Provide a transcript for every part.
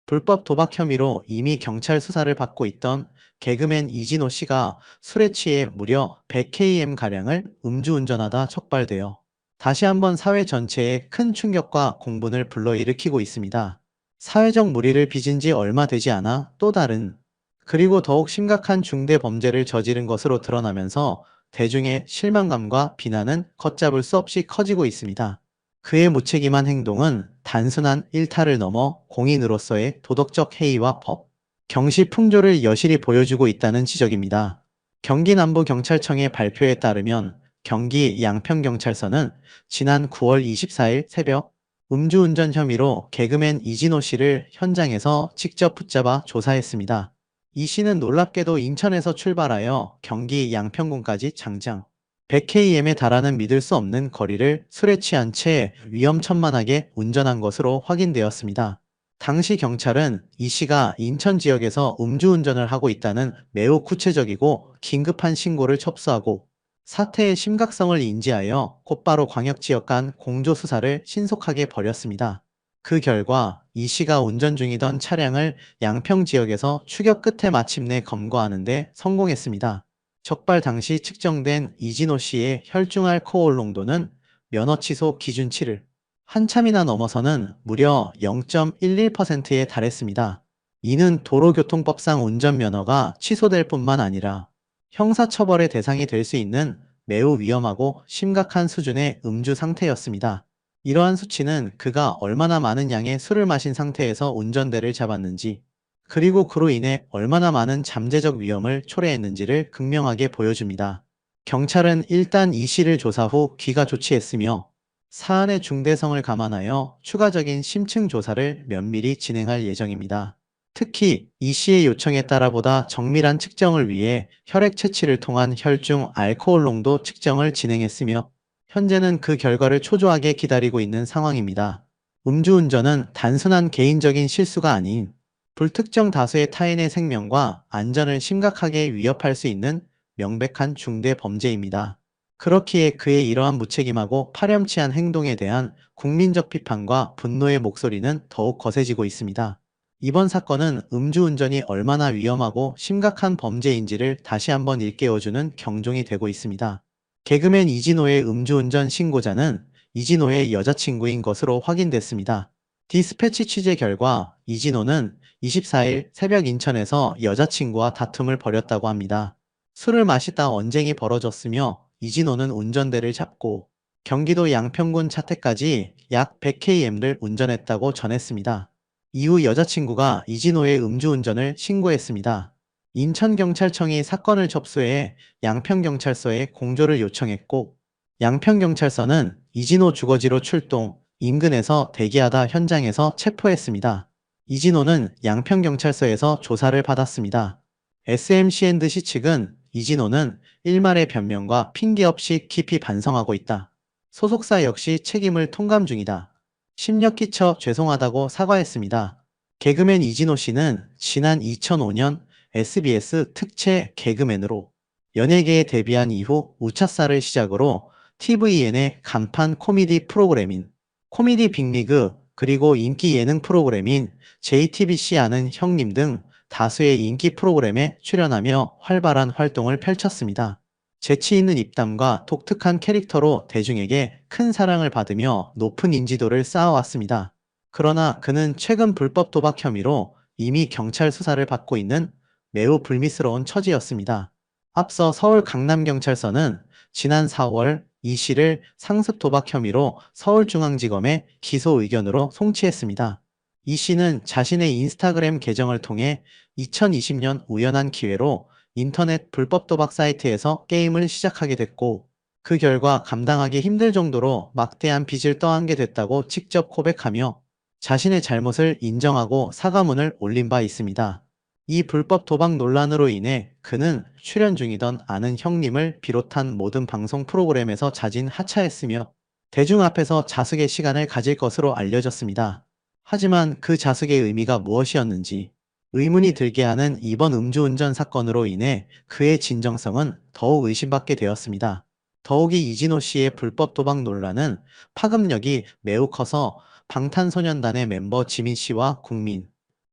불법 도박 혐의로 이미 경찰 수사를 받고 있던 개그맨 이진호 씨가 술에 취해 무려 100km가량을 음주운전하다 촉발되어 다시 한번 사회 전체에 큰 충격과 공분을 불러일으키고 있습니다. 사회적 물의를 빚은 지 얼마 되지 않아 또 다른, 그리고 더욱 심각한 중대 범죄를 저지른 것으로 드러나면서 대중의 실망감과 비난은 걷잡을 수 없이 커지고 있습니다. 그의 무책임한 행동은 단순한 일탈을 넘어 공인으로서의 도덕적 해이와 법, 경시 풍조를 여실히 보여주고 있다는 지적입니다. 경기 남부경찰청의 발표에 따르면 경기 양평경찰서는 지난 9월 24일 새벽 음주운전 혐의로 개그맨 이진호 씨를 현장에서 직접 붙잡아 조사했습니다. 이 씨는 놀랍게도 인천에서 출발하여 경기 양평군까지 장장 100km에 달하는 믿을 수 없는 거리를 술에 취한 채 위험천만하게 운전한 것으로 확인되었습니다. 당시 경찰은 이 씨가 인천 지역에서 음주운전을 하고 있다는 매우 구체적이고 긴급한 신고를 접수하고 사태의 심각성을 인지하여 곧바로 광역지역 간 공조수사를 신속하게 벌였습니다. 그 결과 이 씨가 운전 중이던 차량을 양평 지역에서 추격 끝에 마침내 검거하는 데 성공했습니다. 적발 당시 측정된 이진호 씨의 혈중 알코올 농도는 면허 취소 기준치를 한참이나 넘어서는 무려 0.11%에 달했습니다. 이는 도로교통법상 운전면허가 취소될 뿐만 아니라 형사처벌의 대상이 될 수 있는 매우 위험하고 심각한 수준의 음주 상태였습니다. 이러한 수치는 그가 얼마나 많은 양의 술을 마신 상태에서 운전대를 잡았는지, 그리고 그로 인해 얼마나 많은 잠재적 위험을 초래했는지를 극명하게 보여줍니다. 경찰은 일단 이 씨를 조사 후 귀가 조치했으며 사안의 중대성을 감안하여 추가적인 심층 조사를 면밀히 진행할 예정입니다. 특히 이 씨의 요청에 따라 보다 정밀한 측정을 위해 혈액 채취를 통한 혈중 알코올 농도 측정을 진행했으며 현재는 그 결과를 초조하게 기다리고 있는 상황입니다. 음주운전은 단순한 개인적인 실수가 아닌 불특정 다수의 타인의 생명과 안전을 심각하게 위협할 수 있는 명백한 중대 범죄입니다. 그렇기에 그의 이러한 무책임하고 파렴치한 행동에 대한 국민적 비판과 분노의 목소리는 더욱 거세지고 있습니다. 이번 사건은 음주운전이 얼마나 위험하고 심각한 범죄인지를 다시 한번 일깨워주는 경종이 되고 있습니다. 개그맨 이진호의 음주운전 신고자는 이진호의 여자친구인 것으로 확인됐습니다. 디스패치 취재 결과 이진호는 24일 새벽 인천에서 여자친구와 다툼을 벌였다고 합니다. 술을 마시다 언쟁이 벌어졌으며 이진호는 운전대를 잡고 경기도 양평군 자택까지 약 100km를 운전했다고 전했습니다. 이후 여자친구가 이진호의 음주운전을 신고했습니다. 인천경찰청이 사건을 접수해 양평경찰서에 공조를 요청했고 양평경찰서는 이진호 주거지로 출동, 인근에서 대기하다 현장에서 체포했습니다. 이진호는 양평경찰서에서 조사를 받았습니다. SMC&C 측은 이진호는 일말의 변명과 핑계 없이 깊이 반성하고 있다. 소속사 역시 책임을 통감 중이다. 심력 끼쳐 죄송하다고 사과했습니다. 개그맨 이진호 씨는 지난 2005년 SBS 특채 개그맨으로 연예계에 데뷔한 이후 우차사를 시작으로 TVN의 간판 코미디 프로그램인 코미디 빅리그, 그리고 인기 예능 프로그램인 JTBC 아는 형님 등 다수의 인기 프로그램에 출연하며 활발한 활동을 펼쳤습니다. 재치 있는 입담과 독특한 캐릭터로 대중에게 큰 사랑을 받으며 높은 인지도를 쌓아왔습니다. 그러나 그는 최근 불법 도박 혐의로 이미 경찰 수사를 받고 있는 매우 불미스러운 처지였습니다. 앞서 서울 강남경찰서는 지난 4월 이 씨를 상습 도박 혐의로 서울중앙지검에 기소 의견으로 송치했습니다. 이 씨는 자신의 인스타그램 계정을 통해 2020년 우연한 기회로 인터넷 불법 도박 사이트에서 게임을 시작하게 됐고, 그 결과 감당하기 힘들 정도로 막대한 빚을 떠안게 됐다고 직접 고백하며 자신의 잘못을 인정하고 사과문을 올린 바 있습니다. 이 불법 도박 논란으로 인해 그는 출연 중이던 아는 형님을 비롯한 모든 방송 프로그램에서 자진 하차했으며 대중 앞에서 자숙의 시간을 가질 것으로 알려졌습니다. 하지만 그 자숙의 의미가 무엇이었는지 의문이 들게 하는 이번 음주운전 사건으로 인해 그의 진정성은 더욱 의심받게 되었습니다. 더욱이 이진호 씨의 불법 도박 논란은 파급력이 매우 커서 방탄소년단의 멤버 지민 씨와 국민,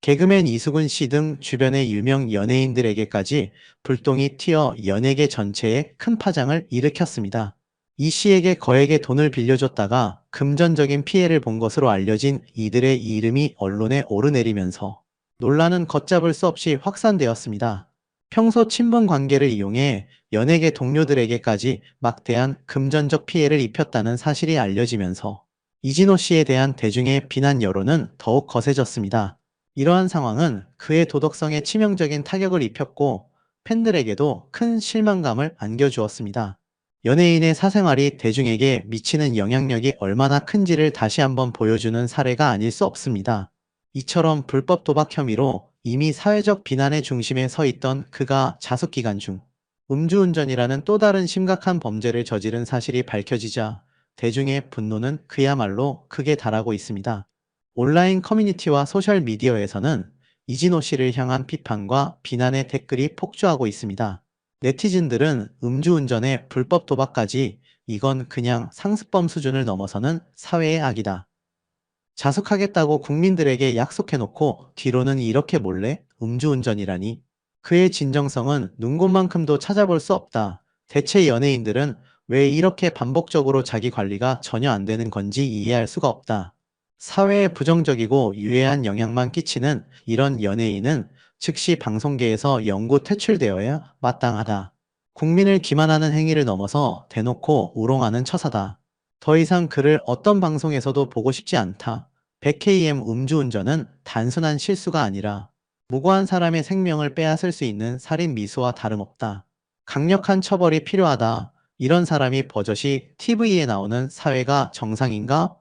개그맨 이수근 씨 등 주변의 유명 연예인들에게까지 불똥이 튀어 연예계 전체에 큰 파장을 일으켰습니다. 이 씨에게 거액의 돈을 빌려줬다가 금전적인 피해를 본 것으로 알려진 이들의 이름이 언론에 오르내리면서 논란은 걷잡을 수 없이 확산되었습니다. 평소 친분 관계를 이용해 연예계 동료들에게까지 막대한 금전적 피해를 입혔다는 사실이 알려지면서 이진호 씨에 대한 대중의 비난 여론은 더욱 거세졌습니다. 이러한 상황은 그의 도덕성에 치명적인 타격을 입혔고 팬들에게도 큰 실망감을 안겨주었습니다. 연예인의 사생활이 대중에게 미치는 영향력이 얼마나 큰지를 다시 한번 보여주는 사례가 아닐 수 없습니다. 이처럼 불법 도박 혐의로 이미 사회적 비난의 중심에 서 있던 그가 자숙기간 중 음주운전이라는 또 다른 심각한 범죄를 저지른 사실이 밝혀지자 대중의 분노는 그야말로 극에 달하고 있습니다. 온라인 커뮤니티와 소셜미디어에서는 이진호 씨를 향한 비판과 비난의 댓글이 폭주하고 있습니다. 네티즌들은 음주운전에 불법 도박까지 이건 그냥 상습범 수준을 넘어서는 사회의 악이다. 자숙하겠다고 국민들에게 약속해놓고 뒤로는 이렇게 몰래 음주운전이라니. 그의 진정성은 눈꽃만큼도 찾아볼 수 없다. 대체 연예인들은 왜 이렇게 반복적으로 자기 관리가 전혀 안 되는 건지 이해할 수가 없다. 사회에 부정적이고 유해한 영향만 끼치는 이런 연예인은 즉시 방송계에서 영구 퇴출되어야 마땅하다. 국민을 기만하는 행위를 넘어서 대놓고 우롱하는 처사다. 더 이상 그를 어떤 방송에서도 보고 싶지 않다. 100km 음주운전은 단순한 실수가 아니라 무고한 사람의 생명을 빼앗을 수 있는 살인 미수와 다름없다. 강력한 처벌이 필요하다. 이런 사람이 버젓이 TV에 나오는 사회가 정상인가?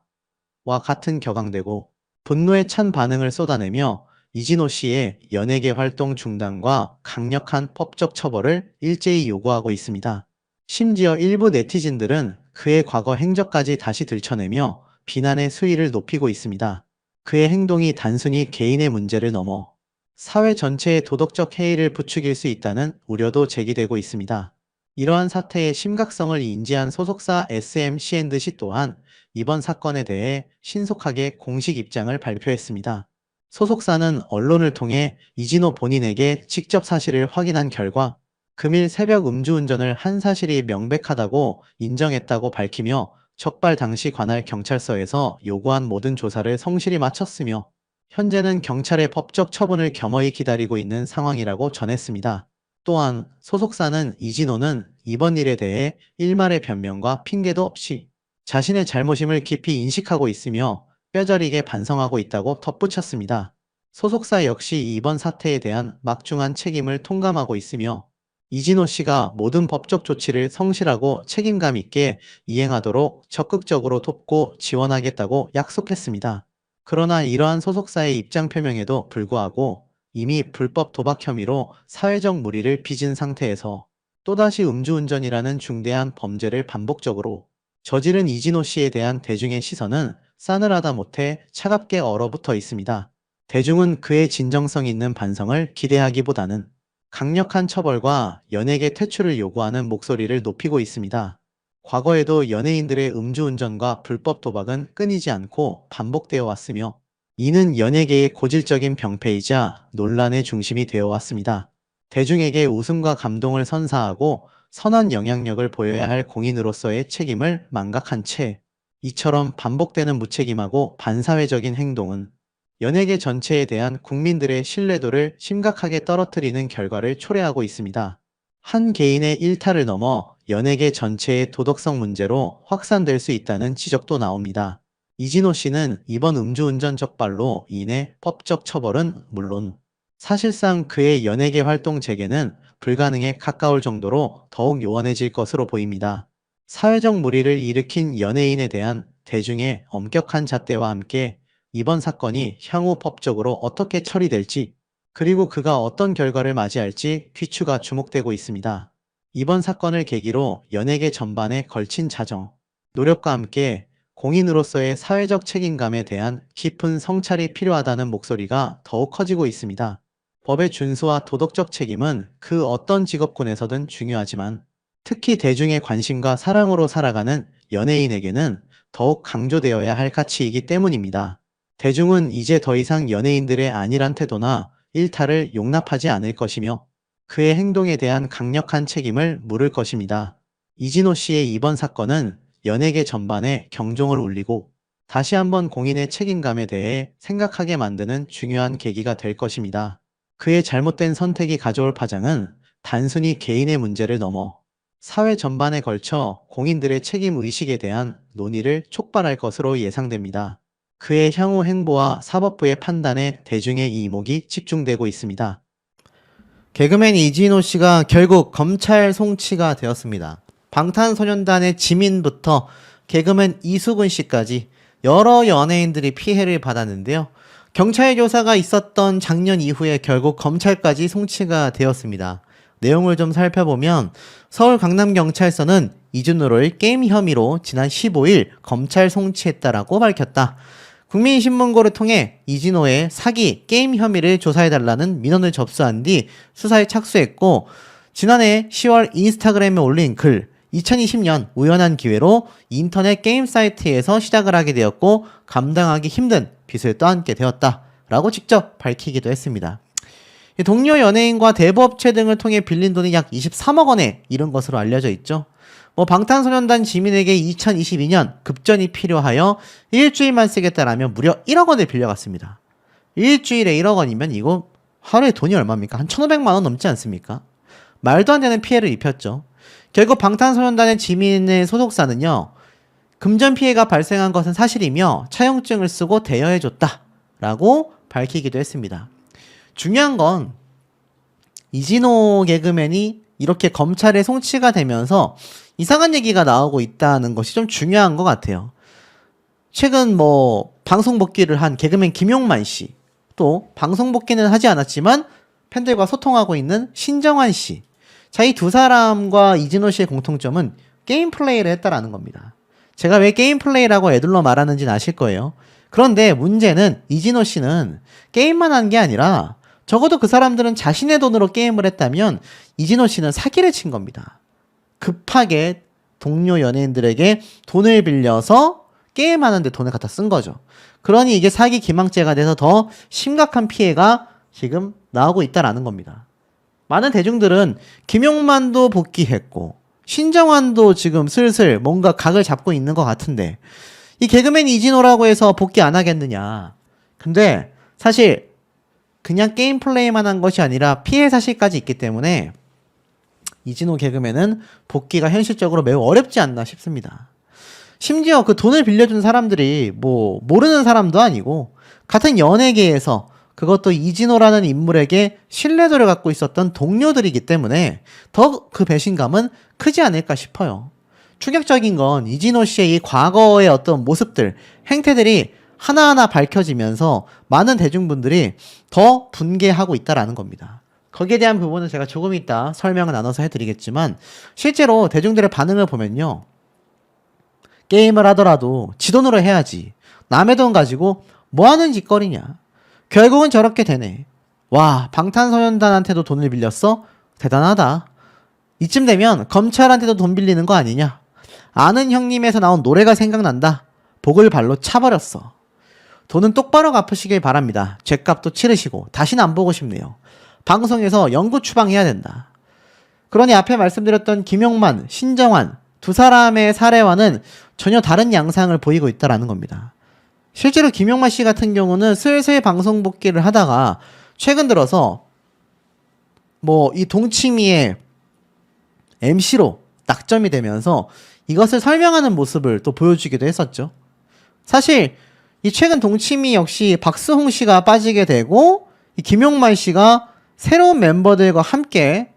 와 같은 격앙되고 분노에 찬 반응을 쏟아내며 이진호 씨의 연예계 활동 중단과 강력한 법적 처벌을 일제히 요구하고 있습니다. 심지어 일부 네티즌들은 그의 과거 행적까지 다시 들춰내며 비난의 수위를 높이고 있습니다. 그의 행동이 단순히 개인의 문제를 넘어 사회 전체의 도덕적 해이를 부추길 수 있다는 우려도 제기되고 있습니다. 이러한 사태의 심각성을 인지한 소속사 SM-C&C 또한 이번 사건에 대해 신속하게 공식 입장을 발표했습니다. 소속사는 언론을 통해 이진호 본인에게 직접 사실을 확인한 결과 금일 새벽 음주운전을 한 사실이 명백하다고 인정했다고 밝히며 적발 당시 관할 경찰서에서 요구한 모든 조사를 성실히 마쳤으며 현재는 경찰의 법적 처분을 겸허히 기다리고 있는 상황이라고 전했습니다. 또한 소속사는 이진호는 이번 일에 대해 일말의 변명과 핑계도 없이 자신의 잘못임을 깊이 인식하고 있으며 뼈저리게 반성하고 있다고 덧붙였습니다. 소속사 역시 이번 사태에 대한 막중한 책임을 통감하고 있으며 이진호 씨가 모든 법적 조치를 성실하고 책임감 있게 이행하도록 적극적으로 돕고 지원하겠다고 약속했습니다. 그러나 이러한 소속사의 입장 표명에도 불구하고 이미 불법 도박 혐의로 사회적 물의를 빚은 상태에서 또다시 음주운전이라는 중대한 범죄를 반복적으로 저지른 이진호 씨에 대한 대중의 시선은 싸늘하다 못해 차갑게 얼어붙어 있습니다. 대중은 그의 진정성 있는 반성을 기대하기보다는 강력한 처벌과 연예계 퇴출을 요구하는 목소리를 높이고 있습니다. 과거에도 연예인들의 음주운전과 불법 도박은 끊이지 않고 반복되어 왔으며 이는 연예계의 고질적인 병폐이자 논란의 중심이 되어 왔습니다. 대중에게 웃음과 감동을 선사하고 선한 영향력을 보여야 할 공인으로서의 책임을 망각한 채 이처럼 반복되는 무책임하고 반사회적인 행동은 연예계 전체에 대한 국민들의 신뢰도를 심각하게 떨어뜨리는 결과를 초래하고 있습니다. 한 개인의 일탈을 넘어 연예계 전체의 도덕성 문제로 확산될 수 있다는 지적도 나옵니다. 이진호 씨는 이번 음주운전 적발로 인해 법적 처벌은 물론 사실상 그의 연예계 활동 재개는 불가능에 가까울 정도로 더욱 요원해질 것으로 보입니다. 사회적 물의를 일으킨 연예인에 대한 대중의 엄격한 잣대와 함께 이번 사건이 향후 법적으로 어떻게 처리될지 그리고 그가 어떤 결과를 맞이할지 귀추가 주목되고 있습니다. 이번 사건을 계기로 연예계 전반에 걸친 자정, 노력과 함께 공인으로서의 사회적 책임감에 대한 깊은 성찰이 필요하다는 목소리가 더욱 커지고 있습니다. 법의 준수와 도덕적 책임은 그 어떤 직업군에서든 중요하지만 특히 대중의 관심과 사랑으로 살아가는 연예인에게는 더욱 강조되어야 할 가치이기 때문입니다. 대중은 이제 더 이상 연예인들의 안일한 태도나 일탈을 용납하지 않을 것이며 그의 행동에 대한 강력한 책임을 물을 것입니다. 이진호 씨의 이번 사건은 연예계 전반에 경종을 울리고 다시 한번 공인의 책임감에 대해 생각하게 만드는 중요한 계기가 될 것입니다. 그의 잘못된 선택이 가져올 파장은 단순히 개인의 문제를 넘어 사회 전반에 걸쳐 공인들의 책임 의식에 대한 논의를 촉발할 것으로 예상됩니다. 그의 향후 행보와 사법부의 판단에 대중의 이목이 집중되고 있습니다. 개그맨 이진호 씨가 결국 검찰 송치가 되었습니다. 방탄소년단의 지민부터 개그맨 이수근 씨까지 여러 연예인들이 피해를 받았는데요. 경찰 조사가 있었던 작년 이후에 결국 검찰까지 송치가 되었습니다. 내용을 좀 살펴보면 서울 강남경찰서는 이진호를 게임 혐의로 지난 15일 검찰 송치했다라고 밝혔다. 국민신문고를 통해 이진호의 사기, 게임 혐의를 조사해달라는 민원을 접수한 뒤 수사에 착수했고, 지난해 10월 인스타그램에 올린 글, 2020년 우연한 기회로 인터넷 게임 사이트에서 시작을 하게 되었고 감당하기 힘든 빚을 떠안게 되었다라고 직접 밝히기도 했습니다. 동료 연예인과 대부업체 등을 통해 빌린 돈이 약 23억 원에 이른 것으로 알려져 있죠. 방탄소년단 지민에게 2022년 급전이 필요하여 일주일만 쓰겠다라며 무려 1억 원을 빌려갔습니다. 일주일에 1억 원이면 이거 하루에 돈이 얼마입니까? 한 1,500만 원 넘지 않습니까? 말도 안 되는 피해를 입혔죠. 결국 방탄소년단의 지민의 소속사는요, 금전 피해가 발생한 것은 사실이며 차용증을 쓰고 대여해줬다라고 밝히기도 했습니다. 중요한 건 이진호 개그맨이 이렇게 검찰에 송치가 되면서 이상한 얘기가 나오고 있다는 것이 좀 중요한 것 같아요. 최근 방송 복귀를 한 개그맨 김용만 씨, 또 방송 복귀는 하지 않았지만 팬들과 소통하고 있는 신정환 씨. 자, 이 두 사람과 이진호 씨의 공통점은 게임 플레이를 했다라는 겁니다. 제가 왜 게임 플레이라고 애둘러 말하는지는 아실 거예요. 그런데 문제는 이진호 씨는 게임만 한 게 아니라 적어도 그 사람들은 자신의 돈으로 게임을 했다면 이진호 씨는 사기를 친 겁니다. 급하게 동료 연예인들에게 돈을 빌려서 게임하는데 돈을 갖다 쓴 거죠. 그러니 이게 사기 기망죄가 돼서 더 심각한 피해가 지금 나오고 있다라는 겁니다. 많은 대중들은 김용만도 복귀했고 신정환도 지금 슬슬 뭔가 각을 잡고 있는 것 같은데 이 개그맨 이진호라고 해서 복귀 안 하겠느냐. 근데 사실 그냥 게임 플레이만 한 것이 아니라 피해 사실까지 있기 때문에 이진호 개그맨은 복귀가 현실적으로 매우 어렵지 않나 싶습니다. 심지어 그 돈을 빌려준 사람들이 모르는 사람도 아니고 같은 연예계에서 그것도 이진호라는 인물에게 신뢰도를 갖고 있었던 동료들이기 때문에 더 그 배신감은 크지 않을까 싶어요. 충격적인 건 이진호 씨의 이 과거의 어떤 모습들, 행태들이 하나하나 밝혀지면서 많은 대중분들이 더 분개하고 있다라는 겁니다. 거기에 대한 부분은 제가 조금 이따 설명을 나눠서 해드리겠지만 실제로 대중들의 반응을 보면요. 게임을 하더라도 지 돈으로 해야지. 남의 돈 가지고 뭐 하는 짓거리냐. 결국은 저렇게 되네. 와, 방탄소년단한테도 돈을 빌렸어? 대단하다. 이쯤 되면 검찰한테도 돈 빌리는 거 아니냐. 아는 형님에서 나온 노래가 생각난다. 복을 발로 차버렸어. 돈은 똑바로 갚으시길 바랍니다. 죗값도 치르시고 다시는 안 보고 싶네요. 방송에서 영구 추방해야 된다. 그러니 앞에 말씀드렸던 김용만, 신정환 두 사람의 사례와는 전혀 다른 양상을 보이고 있다는 겁니다. 실제로 김용만 씨 같은 경우는 슬슬 방송 복귀를 하다가 최근 들어서 이 동치미의 MC로 낙점이 되면서 이것을 설명하는 모습을 또 보여주기도 했었죠. 사실 이 최근 동치미 역시 박스홍 씨가 빠지게 되고 이 김용만 씨가 새로운 멤버들과 함께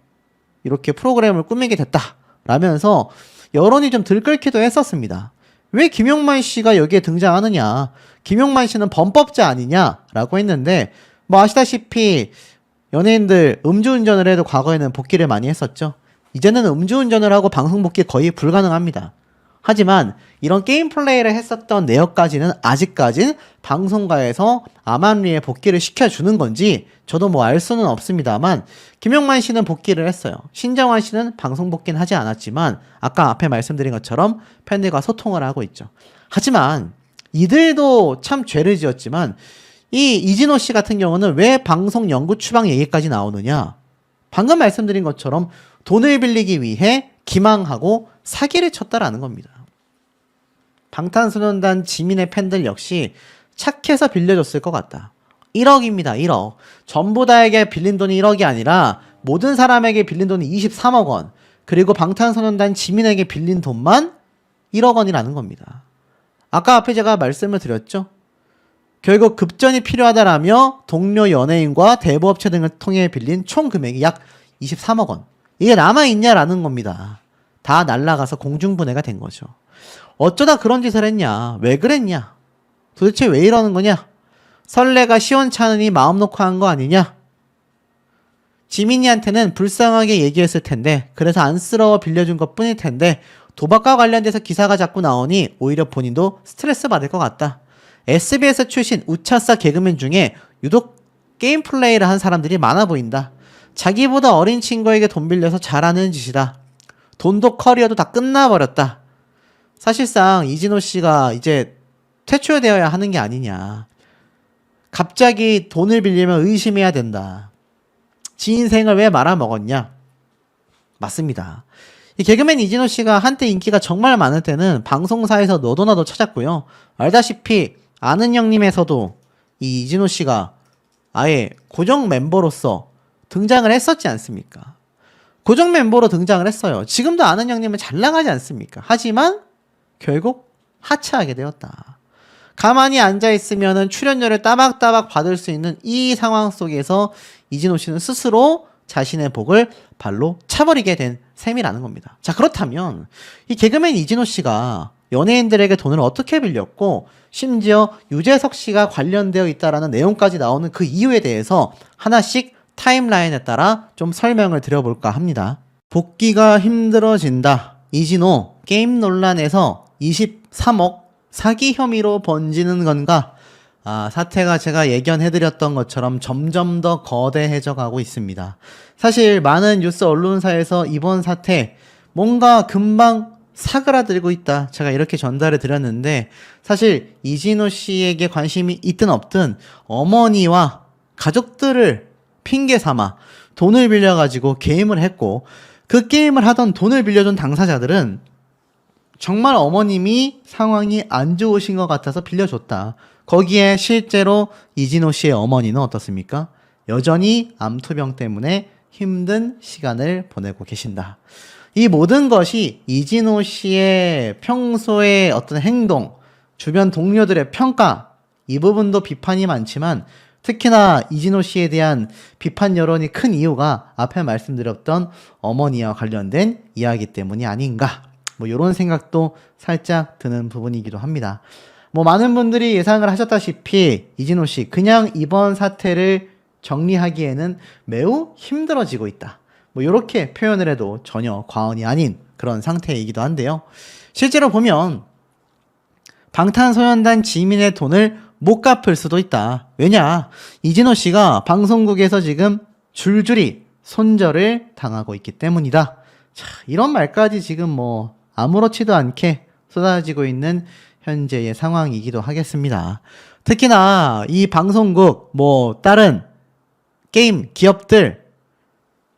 이렇게 프로그램을 꾸미게 됐다라면서 여론이 좀 들끓기도 했었습니다. 왜 김용만 씨가 여기에 등장하느냐? 김용만 씨는 범법자 아니냐라고 했는데 아시다시피 연예인들 음주운전을 해도 과거에는 복귀를 많이 했었죠. 이제는 음주운전을 하고 방송 복귀 거의 불가능합니다. 하지만 이런 게임 플레이를 했었던 내역까지는 아직까진 방송가에서 암암리에 복귀를 시켜주는 건지 저도 알 수는 없습니다만 김용만 씨는 복귀를 했어요. 신정환 씨는 방송 복귀는 하지 않았지만 아까 앞에 말씀드린 것처럼 팬들과 소통을 하고 있죠. 하지만 이들도 참 죄를 지었지만 이 이진호 씨 같은 경우는 왜 방송 연구 추방 얘기까지 나오느냐? 방금 말씀드린 것처럼 돈을 빌리기 위해 기망하고 사기를 쳤다라는 겁니다. 방탄소년단 지민의 팬들 역시 착해서 빌려줬을 것 같다. 1억입니다. 1억. 전부 다에게 빌린 돈이 1억이 아니라 모든 사람에게 빌린 돈이 23억 원. 그리고 방탄소년단 지민에게 빌린 돈만 1억 원이라는 겁니다. 아까 앞에 제가 말씀을 드렸죠. 결국 급전이 필요하다라며 동료 연예인과 대부업체 등을 통해 빌린 총 금액이 약 23억 원. 이게 남아있냐라는 겁니다. 다 날라가서 공중분해가 된 거죠. 어쩌다 그런 짓을 했냐? 왜 그랬냐? 도대체 왜 이러는 거냐? 설레가 시원찮으니 마음 놓고 한 거 아니냐? 지민이한테는 불쌍하게 얘기했을 텐데 그래서 안쓰러워 빌려준 것 뿐일 텐데 도박과 관련돼서 기사가 자꾸 나오니 오히려 본인도 스트레스 받을 것 같다. SBS 출신 우차싸 개그맨 중에 유독 게임 플레이를 한 사람들이 많아 보인다. 자기보다 어린 친구에게 돈 빌려서 잘하는 짓이다. 돈도 커리어도 다 끝나버렸다. 사실상 이진호 씨가 이제 퇴출되어야 하는 게 아니냐. 갑자기 돈을 빌리면 의심해야 된다. 지 인생을 왜 말아먹었냐? 맞습니다. 이 개그맨 이진호 씨가 한때 인기가 정말 많을 때는 방송사에서 너도나도 찾았고요. 알다시피 아는 형님에서도 이 이진호 씨가 아예 고정 멤버로서 등장을 했었지 않습니까? 고정 멤버로 등장을 했어요. 지금도 아는 형님은 잘 나가지 않습니까? 하지만 결국 하차하게 되었다. 가만히 앉아있으면 출연료를 따박따박 받을 수 있는 이 상황 속에서 이진호 씨는 스스로 자신의 복을 발로 차버리게 된 셈이라는 겁니다. 자, 그렇다면 이 개그맨 이진호 씨가 연예인들에게 돈을 어떻게 빌렸고 심지어 유재석 씨가 관련되어 있다라는 내용까지 나오는 그 이유에 대해서 하나씩 타임라인에 따라 좀 설명을 드려볼까 합니다. 복귀가 힘들어진다. 이진호 게임 논란에서 23억 사기 혐의로 번지는 건가? 사태가 제가 예견해드렸던 것처럼 점점 더 거대해져 가고 있습니다. 사실 많은 뉴스 언론사에서 이번 사태 뭔가 금방 사그라들고 있다. 제가 이렇게 전달해 드렸는데 사실 이진호 씨에게 관심이 있든 없든 어머니와 가족들을 핑계 삼아 돈을 빌려가지고 게임을 했고 그 게임을 하던 돈을 빌려준 당사자들은 정말 어머님이 상황이 안 좋으신 것 같아서 빌려줬다. 거기에 실제로 이진호 씨의 어머니는 어떻습니까? 여전히 암투병 때문에 힘든 시간을 보내고 계신다. 이 모든 것이 이진호 씨의 평소의 어떤 행동, 주변 동료들의 평가, 이 부분도 비판이 많지만 특히나 이진호 씨에 대한 비판 여론이 큰 이유가 앞에 말씀드렸던 어머니와 관련된 이야기 때문이 아닌가. 이런 생각도 살짝 드는 부분이기도 합니다. 많은 분들이 예상을 하셨다시피 이진호 씨 그냥 이번 사태를 정리하기에는 매우 힘들어지고 있다. 이렇게 표현을 해도 전혀 과언이 아닌 그런 상태이기도 한데요. 실제로 보면 방탄소년단 지민의 돈을 못 갚을 수도 있다. 왜냐? 이진호 씨가 방송국에서 지금 줄줄이 손절을 당하고 있기 때문이다. 자, 이런 말까지 지금 아무렇지도 않게 쏟아지고 있는 현재의 상황이기도 하겠습니다. 특히나 이 방송국 다른 게임 기업들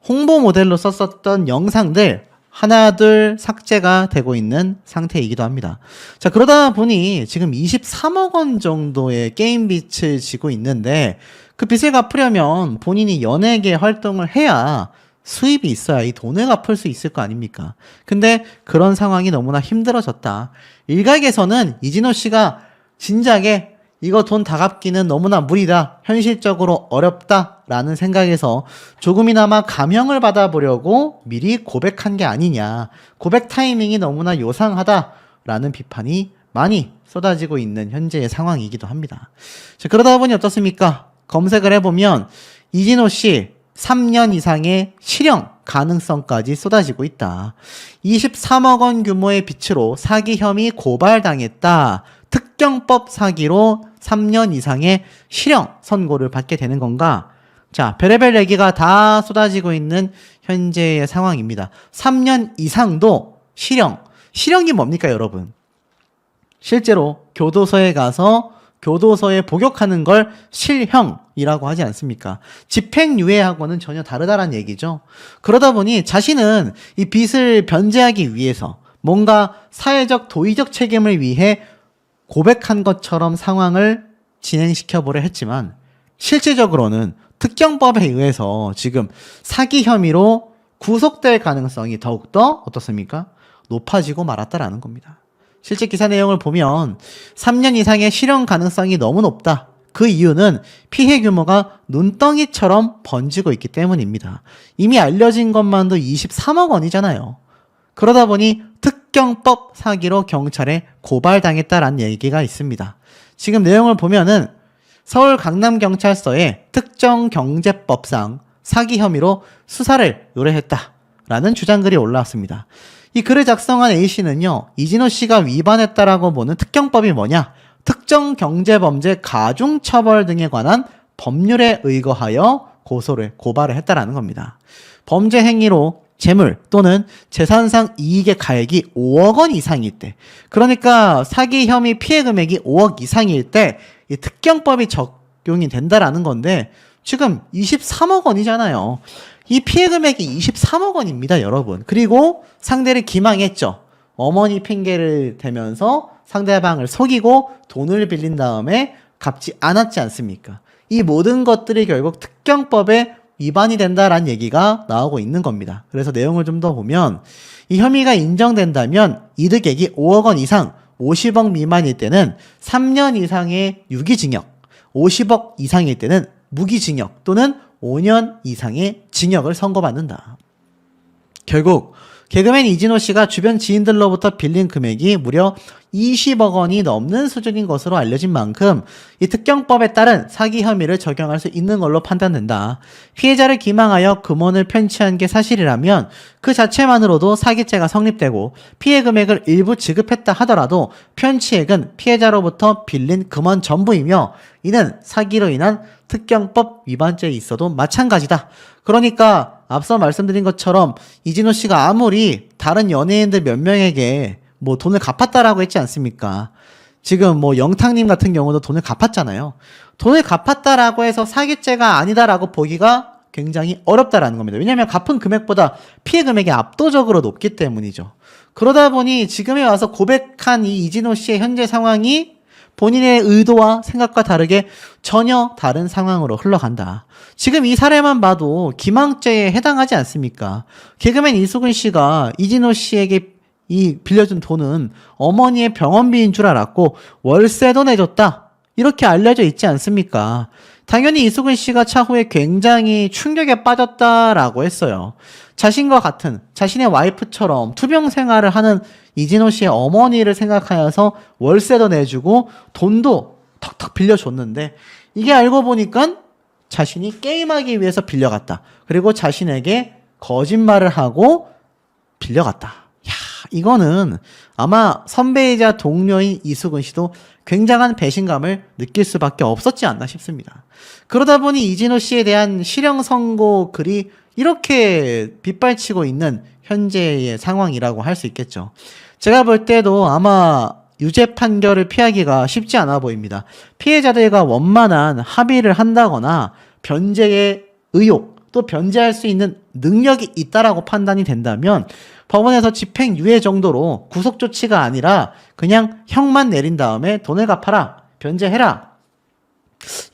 홍보 모델로 썼었던 영상들 하나둘 삭제가 되고 있는 상태이기도 합니다. 자, 그러다 보니 지금 23억 원 정도의 게임 빚을 지고 있는데 그 빚을 갚으려면 본인이 연예계 활동을 해야 수입이 있어야 이 돈을 갚을 수 있을 거 아닙니까? 근데 그런 상황이 너무나 힘들어졌다. 일각에서는 이진호 씨가 진작에 이거 돈 다 갚기는 너무나 무리다. 현실적으로 어렵다라는 생각에서 조금이나마 감형을 받아보려고 미리 고백한 게 아니냐. 고백 타이밍이 너무나 요상하다라는 비판이 많이 쏟아지고 있는 현재의 상황이기도 합니다. 자, 그러다 보니 어떻습니까? 검색을 해보면 이진호 씨 3년 이상의 실형 가능성까지 쏟아지고 있다. 23억 원 규모의 빚으로 사기 혐의 고발당했다. 특경법 사기로 3년 이상의 실형 선고를 받게 되는 건가? 자, 별의별 얘기가 다 쏟아지고 있는 현재의 상황입니다. 3년 이상도 실형. 실형이 뭡니까, 여러분? 실제로 교도소에 가서 교도소에 복역하는 걸 실형이라고 하지 않습니까? 집행유예하고는 전혀 다르다는 얘기죠. 그러다 보니 자신은 이 빚을 변제하기 위해서 뭔가 사회적 도의적 책임을 위해 고백한 것처럼 상황을 진행시켜보려 했지만 실질적으로는 특경법에 의해서 지금 사기 혐의로 구속될 가능성이 더욱더 어떻습니까? 높아지고 말았다라는 겁니다. 실제 기사 내용을 보면 3년 이상의 실형 가능성이 너무 높다. 그 이유는 피해 규모가 눈덩이처럼 번지고 있기 때문입니다. 이미 알려진 것만도 23억 원이잖아요. 그러다 보니 특경법 사기로 경찰에 고발당했다라는 얘기가 있습니다. 지금 내용을 보면은 서울 강남경찰서에 특정경제법상 사기 혐의로 수사를 의뢰했다라는 주장글이 올라왔습니다. 이 글을 작성한 A씨는요, 이진호 씨가 위반했다라고 보는 특경법이 뭐냐? 특정경제범죄 가중처벌 등에 관한 법률에 의거하여 고발을 했다라는 겁니다. 범죄 행위로 재물 또는 재산상 이익의 가액이 5억 원 이상일 때, 그러니까 사기 혐의 피해 금액이 5억 이상일 때 이 특경법이 적용이 된다라는 건데 지금 23억 원이잖아요. 이 피해 금액이 23억 원입니다, 여러분. 그리고 상대를 기망했죠. 어머니 핑계를 대면서 상대방을 속이고 돈을 빌린 다음에 갚지 않았지 않습니까? 이 모든 것들이 결국 특경법에 위반이 된다라는 얘기가 나오고 있는 겁니다. 그래서 내용을 좀 더 보면 이 혐의가 인정된다면 이득액이 5억 원 이상 50억 미만일 때는 3년 이상의 유기징역, 50억 이상일 때는 무기징역 또는 5년 이상의 징역을 선고받는다. 결국 개그맨 이진호 씨가 주변 지인들로부터 빌린 금액이 무려 20억 원이 넘는 수준인 것으로 알려진 만큼 이 특경법에 따른 사기 혐의를 적용할 수 있는 걸로 판단된다. 피해자를 기망하여 금원을 편취한 게 사실이라면 그 자체만으로도 사기죄가 성립되고 피해 금액을 일부 지급했다 하더라도 편취액은 피해자로부터 빌린 금원 전부이며 이는 사기로 인한 특경법 위반죄에 있어도 마찬가지다. 그러니까 앞서 말씀드린 것처럼 이진호 씨가 아무리 다른 연예인들 몇 명에게 뭐 돈을 갚았다라고 했지 않습니까? 지금 뭐 영탁님 같은 경우도 돈을 갚았잖아요. 돈을 갚았다라고 해서 사기죄가 아니다라고 보기가 굉장히 어렵다라는 겁니다. 왜냐하면 갚은 금액보다 피해 금액이 압도적으로 높기 때문이죠. 그러다 보니 지금에 와서 고백한 이 이진호 씨의 현재 상황이 본인의 의도와 생각과 다르게 전혀 다른 상황으로 흘러간다. 지금 이 사례만 봐도 기망죄에 해당하지 않습니까? 개그맨 이수근 씨가 이진호 씨에게 이 빌려준 돈은 어머니의 병원비인 줄 알았고 월세도 내줬다. 이렇게 알려져 있지 않습니까? 당연히 이수근 씨가 차후에 굉장히 충격에 빠졌다라고 했어요. 자신과 같은 자신의 와이프처럼 투병 생활을 하는 이진호 씨의 어머니를 생각하여서 월세도 내주고 돈도 턱턱 빌려줬는데 이게 알고 보니까 자신이 게임하기 위해서 빌려갔다. 그리고 자신에게 거짓말을 하고 빌려갔다. 야, 이거는 아마 선배이자 동료인 이수근 씨도 굉장한 배신감을 느낄 수밖에 없었지 않나 싶습니다. 그러다 보니 이진호 씨에 대한 실형 선고 글이 이렇게 빗발치고 있는 현재의 상황이라고 할 수 있겠죠. 제가 볼 때도 아마 유죄 판결을 피하기가 쉽지 않아 보입니다. 피해자들과 원만한 합의를 한다거나 변제의 의욕, 또 변제할 수 있는 능력이 있다라고 판단이 된다면 법원에서 집행유예 정도로 구속조치가 아니라 그냥 형만 내린 다음에 돈을 갚아라, 변제해라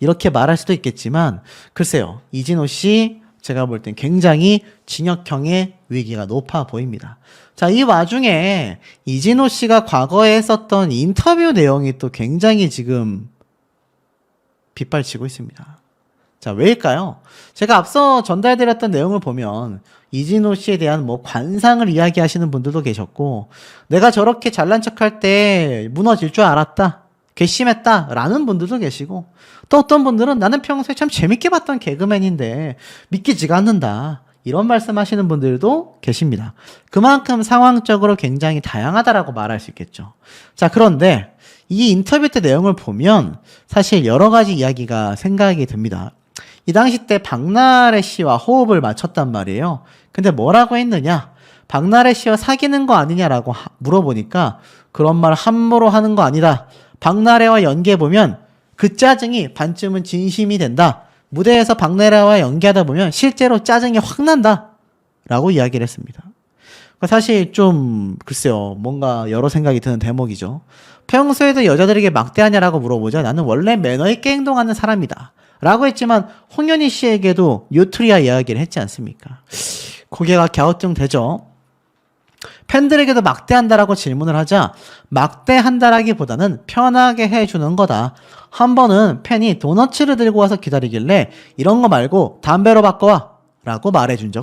이렇게 말할 수도 있겠지만 글쎄요, 이진호 씨 제가 볼 땐 굉장히 징역형의 위기가 높아 보입니다. 자, 이 와중에 이진호 씨가 과거에 했었던 인터뷰 내용이 또 굉장히 지금 빗발치고 있습니다. 자, 왜일까요? 제가 앞서 전달드렸던 내용을 보면 이진호 씨에 대한 뭐 관상을 이야기하시는 분들도 계셨고, 내가 저렇게 잘난 척할 때 무너질 줄 알았다, 괘씸했다 라는 분들도 계시고, 또 어떤 분들은 나는 평소에 참 재밌게 봤던 개그맨인데 믿기지가 않는다, 이런 말씀하시는 분들도 계십니다. 그만큼 상황적으로 굉장히 다양하다라고 말할 수 있겠죠. 자, 그런데 이 인터뷰 때 내용을 보면 사실 여러 가지 이야기가 생각이 듭니다. 이 당시 때 박나래 씨와 호흡을 맞췄단 말이에요. 근데 뭐라고 했느냐? 박나래 씨와 사귀는 거 아니냐라고 물어보니까 그런 말 함부로 하는 거 아니다 박나래와 연기해보면 그 짜증이 반쯤은 진심이 된다. 무대에서 박나래와 연기하다 보면 실제로 짜증이 확 난다. 라고 이야기를 했습니다. 사실 좀 글쎄요. 뭔가 여러 생각이 드는 대목이죠. 평소에도 여자들에게 막대하냐라고 물어보자 나는 원래 매너 있게 행동하는 사람이다. 라고 했지만 홍현희 씨에게도 뉴트리아 이야기를 했지 않습니까? 고개가 갸우뚱되죠. 팬들에게도 막대한다라고 질문을 하자 막대한다라기보다는 편하게 해주는 거다. 한 번은 팬이 도너츠를 들고 와서 기다리길래 이런 거 말고 담배로 바꿔와 라고 말해준 적은